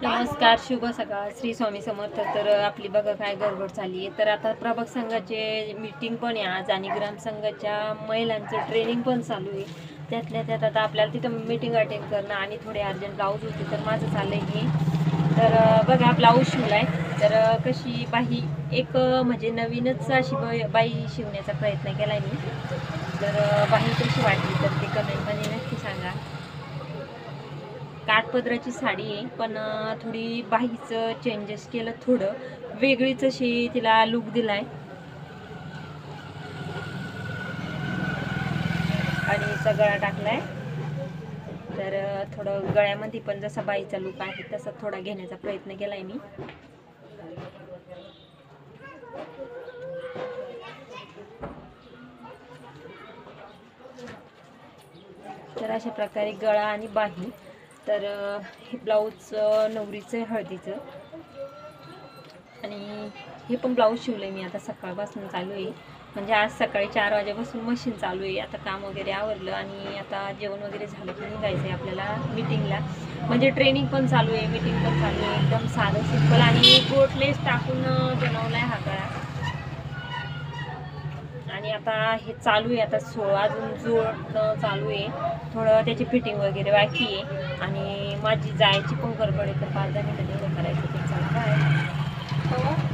नमस्कार, शुभ सकाळ, श्री स्वामी समर्थ. तर आपली बघा काय गडबड झाली आहे. तर आता प्रभाग संघाचे मीटिंग पण आहे आज आणि ग्रामसंघाच्या महिलांचं ट्रेनिंग पण चालू आहे. त्यातल्या त्यात आता आपल्याला तिथं मीटिंग अटेंड करणं आणि थोडे अर्जंट ब्लाऊज होते, तर माझं चाललं आहे हे. तर बघा ब्लाऊज शिवलाय. तर कशी बाही एक म्हणजे नवीनच अशी बाई शिवण्याचा प्रयत्न केला मी. तर बाही कशी वाटली तर ते कमेंटमध्ये नक्की सांगा. काठपदराची साडी आहे, पण थोडी बाहीचं चेंजेस केलं, थोडं वेगळीच अशी तिला लुक दिलाय आणि गळा टाकलाय. तर थोडं गळ्यामध्ये पण जसा बाईचा लुक आहे तसा थोडा घेण्याचा प्रयत्न केलाय मी. तर अशा प्रकारे गळा आणि बाही. तर हे ब्लाऊज नवरीचं आहे, हळदीचं. आणि हे पण ब्लाऊज शिवलं मी आता सकाळपासून चालू आहे. म्हणजे आज सकाळी 4 वाजेपासून मशीन चालू आहे. आता काम वगैरे आवरलं आणि आता जेवण वगैरे झालं की निघायचं आहे आपल्याला मीटिंगला. म्हणजे ट्रेनिंग पण चालू आहे, मीटिंग पण चालू आहे. एकदम साधं सिंपल आणि गोटलेस टाकून बनवलाय हा गळा. आणि आता हे चालू आहे, आता 16 अजून जोडणं चालू आहे. थोडं त्याची फिटिंग वगैरे बाकी आहे आणि माझी जायची पण गडबड आहे. तर 5-10 मिनिटं तेवढं करायचं. ते चला बाय.